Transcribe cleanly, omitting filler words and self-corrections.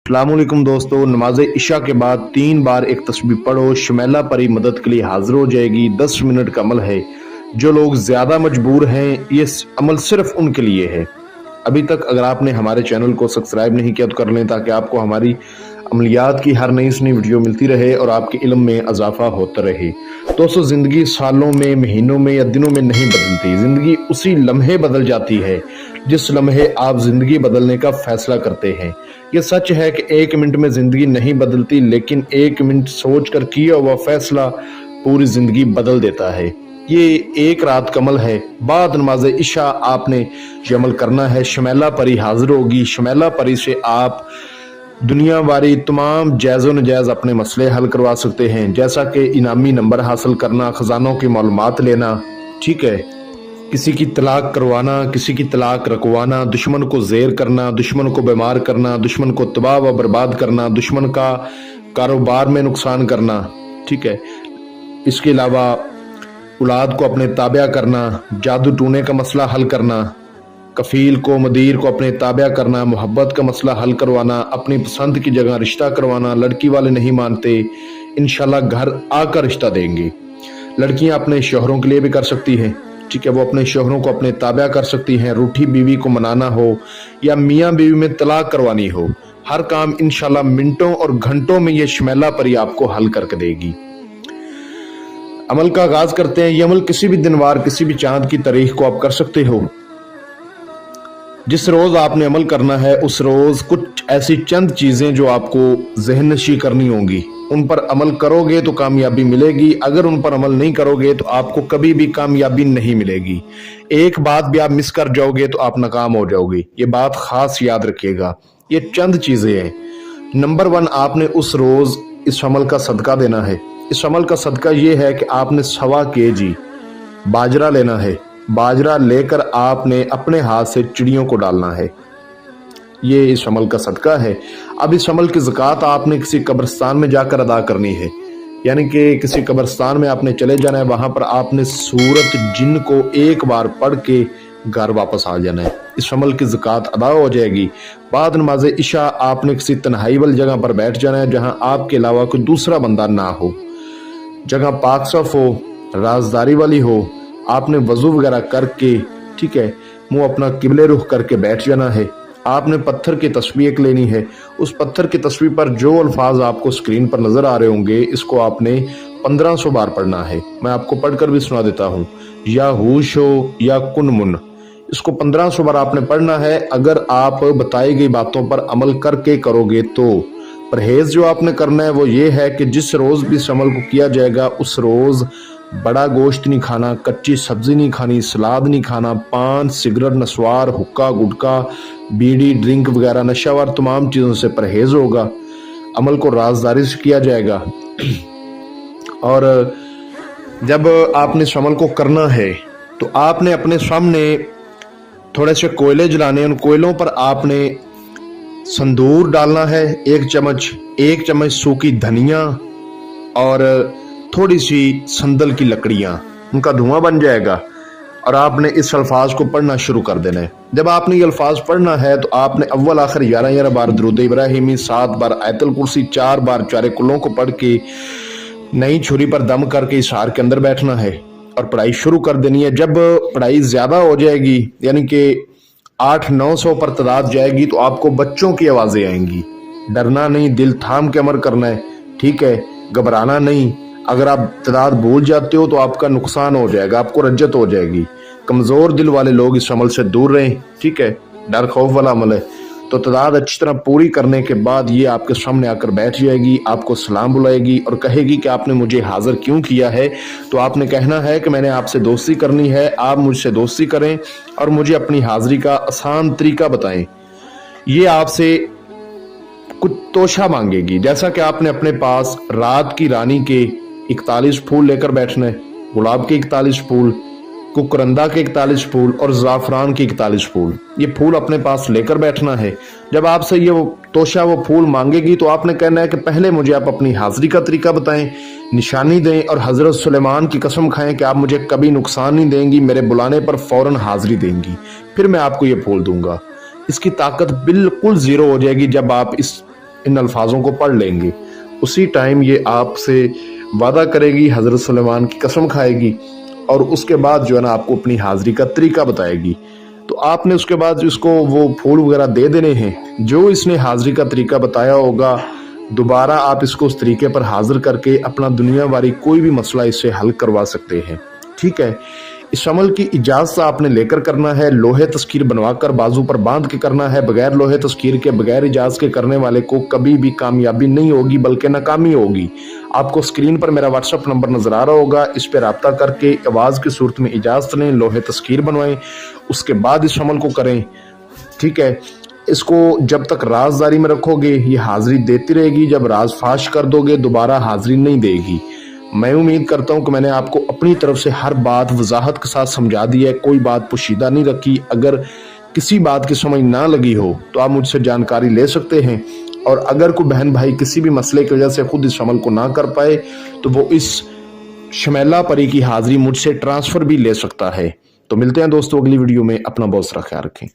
अस्सलाम वालेकुम दोस्तों, नमाज इशा के बाद 3 बार एक तस्बीह पढ़ो, शमैला परी मदद के लिए हाजिर हो जाएगी। 10 मिनट का अमल है। जो लोग ज़्यादा मजबूर हैं, ये अमल सिर्फ उनके लिए है। अभी तक अगर आपने हमारे चैनल को सब्सक्राइब नहीं किया तो कर लें, ताकि आपको हमारी अमलियात की हर नई नई वीडियो मिलती रहे और आपके इल्म में इजाफा होता रहे। दोस्तों, ज़िंदगी सालों में, महीनों में या दिनों में नहीं बदलती। ज़िंदगी उसी लम्हे बदल जाती है जिस लम्हे आप ज़िंदगी बदलने का फैसला करते हैं। ये सच है कि 1 मिनट में ज़िंदगी नहीं बदलती, लेकिन 1 मिनट सोच कर किया हुआ फैसला पूरी ज़िंदगी बदल देता है। ये एक रात का अमल है। बाद नमाज इशा आपने ये अमल करना है। शमैला परी हाजिर होगी। शमैला परी से आप दुनिया वारी तमाम जायज़ व नजायज़ अपने मसले हल करवा सकते हैं, जैसा कि इनामी नंबर हासिल करना, ख़जानों की मालूमात लेना, ठीक है, किसी की तलाक करवाना, किसी की तलाक रखवाना, दुश्मन को ज़ेर करना, दुश्मन को बीमार करना, दुश्मन को तबाह व बर्बाद करना, दुश्मन का कारोबार में नुकसान करना, ठीक है। इसके अलावा औलाद को अपने ताबिया करना, जादू टूने का मसला हल करना, कफील को मदीर को अपने ताबिया करना, मोहब्बत का मसला हल करवाना, अपनी पसंद की जगह रिश्ता करवाना। लड़की वाले नहीं मानते, इंशाल्लाह घर आकर रिश्ता देंगे। लड़कियां अपने शोहरों के लिए भी कर सकती हैं, ठीक है, वो अपने शोहरों को अपने ताबिया कर सकती हैं। रूठी बीवी को मनाना हो या मियाँ बीवी में तलाक करवानी हो, हर काम इंशाल्लाह मिनटों और घंटों में ये शमैला परी आपको हल करके देगी। अमल का आगाज करते हैं। ये अमल किसी भी दिनवार, किसी भी चांद की तारीख को आप कर सकते हो। जिस रोज आपने अमल करना है, उस रोज कुछ ऐसी चंद चीजें जो आपको जहन नशी करनी होंगी, उन पर अमल करोगे तो कामयाबी मिलेगी। अगर उन पर अमल नहीं करोगे तो आपको कभी भी कामयाबी नहीं मिलेगी। एक बात भी आप मिस कर जाओगे तो आप नाकाम हो जाओगे। ये बात खास याद रखिएगा। ये चंद चीजें हैं। नंबर 1, आपने उस रोज इस अमल का सदका देना है। इस अमल का सदका ये है कि आपने 1.25 kg बाजरा लेना है। बाजरा लेकर आपने अपने हाथ से चिड़ियों को डालना है। ये इस अमल का सदका है। अब इस अमल की ज़कात आपने किसी कब्रिस्तान में जाकर अदा करनी है, यानी कि किसी कब्रिस्तान में आपने चले जाना है। वहां पर आपने सूरत जिन को एक बार पढ़ के घर वापस आ जाना है। इस अमल की ज़कात अदा हो जाएगी। बाद नमाज इशा आपने किसी तन्हाई वाली जगह पर बैठ जाना है, जहां आपके अलावा कोई दूसरा बंदा ना हो। जगह पाक साफ हो, राजदारी वाली हो। आपने वजू वगैरह करके, ठीक है, मुंह अपना किबले रुख करके बैठ जाना है। आपने पत्थर की तस्बीह एक लेनी है। उस पत्थर की तस्बीह पर जो अल्फाज आपको स्क्रीन पर नजर आ रहे होंगे, इसको आपने 1500 बार पढ़ना है। मैं आपको पढ़कर भी सुना देता हूँ। या होश हो या कुन मुन, इसको 1500 बार आपने पढ़ना है। अगर आप बताई गई बातों पर अमल करके करोगे तो परहेज जो आपने करना है वो ये है कि जिस रोज भी इस अमल को किया जाएगा, उस रोज बड़ा गोश्त नहीं खाना, कच्ची सब्जी नहीं खानी, सलाद नहीं खाना, पान, सिगरेट, नस्वार, हुक्का, गुटखा, बीड़ी, ड्रिंक वगैरह नशावर तमाम चीज़ों से परहेज होगा। अमल को राजदारी से किया जाएगा। और जब आपने इस अमल को करना है तो आपने अपने सामने थोड़े से कोयले जलाने, उन कोयलों पर आपने संदूर डालना है। 1 चम्मच सूखी धनिया और थोड़ी सी संदल की लकड़ियां, उनका धुआं बन जाएगा। और आपने इस अल्फाज को पढ़ना शुरू कर देना है। जब आपने ये अल्फाज पढ़ना है तो आपने अव्वल आखिर 11 बार दुरूद इब्राहिमी, 7 बार आयतुल कुर्सी, 4 बार चारे कुल्लों को पढ़ के नई छुरी पर दम करके इस हार के अंदर बैठना है और पढ़ाई शुरू कर देनी है। जब पढ़ाई ज्यादा हो जाएगी, यानी कि 800-900 पर तादाद जाएगी, तो आपको बच्चों की आवाजें आएंगी। डरना नहीं, दिल थाम के अमल करना है, ठीक है, घबराना नहीं। अगर आप तादाद भूल जाते हो तो आपका नुकसान हो जाएगा, आपको रज्जत हो जाएगी। कमज़ोर दिल वाले लोग इस अमल से दूर रहें, ठीक है, डर खौफ वाला अमल है। तो तादाद अच्छी तरह पूरी करने के बाद ये आपके सामने आकर बैठ जाएगी, आपको सलाम बुलाएगी और कहेगी कि आपने मुझे हाजिर क्यों किया है। तो आपने कहना है कि मैंने आपसे दोस्ती करनी है, आप मुझसे दोस्ती करें और मुझे अपनी हाजिरी का आसान तरीका बताएं। ये आपसे कुछ तोशा मांगेगी, जैसा कि आपने अपने पास रात की रानी के 41 फूल लेकर बैठना है, गुलाब के 41 फूल, कुकरंदा के 41 फूल और ज़ाफ़रान के 41 फूल। ये फूल अपने पास लेकर बैठना है। जब आपसे ये तोशा वो फूल मांगेगी तो आपने कहना है कि पहले मुझे आप अपनी हाजिरी का तरीका बताएं, निशानी दें और हज़रत सुलेमान की कसम खाएं कि आप मुझे कभी नुकसान नहीं देंगी, मेरे बुलाने पर फौरन हाजिरी देंगी, फिर मैं आपको ये फूल दूंगा। इसकी ताकत बिल्कुल ज़ीरो हो जाएगी जब आप इस इन अल्फाजों को पढ़ लेंगे, उसी टाइम ये आपसे वादा करेगी, हज़रत सुलेमान की कसम खाएगी और उसके बाद जो है ना आपको अपनी हाज़िरी का तरीका बताएगी। तो आपने उसके बाद इसको वो फूल वगैरह दे देने हैं। जो इसने हाज़िरी का तरीका बताया होगा, दोबारा आप इसको उस तरीके पर हाज़िर करके अपना दुनियावारी कोई भी मसला इससे हल करवा सकते हैं। ठीक है, इस अमल की इजाज़त आपने लेकर करना है। लोहे तस्कीर बनवाकर बाजू पर बांध के करना है। बगैर लोहे तस्कीर के, बगैर इजाज़त के करने वाले को कभी भी कामयाबी नहीं होगी बल्कि नाकामी होगी। आपको स्क्रीन पर मेरा व्हाट्सअप नंबर नज़र आ रहा होगा, इस पर रब्ता करके आवाज़ की सूरत में इजाज़त लें, लोहे तस्कीर बनवाएं, उसके बाद इस अमल को करें। ठीक है, इसको जब तक राजदारी में रखोगे ये हाज़िरी देती रहेगी, जब राज फाश कर दोगे दोबारा हाज़िरी नहीं देगी। मैं उम्मीद करता हूं कि मैंने आपको अपनी तरफ से हर बात वजाहत के साथ समझा दी है, कोई बात पोशीदा नहीं रखी। अगर किसी बात की समझ ना लगी हो तो आप मुझसे जानकारी ले सकते हैं, और अगर कोई बहन भाई किसी भी मसले की वजह से खुद इस अमल को ना कर पाए तो वो इस शमेला परी की हाज़िरी मुझसे ट्रांसफ़र भी ले सकता है। तो मिलते हैं दोस्तों अगली वीडियो में, अपना बहुत सारा ख्याल रखें।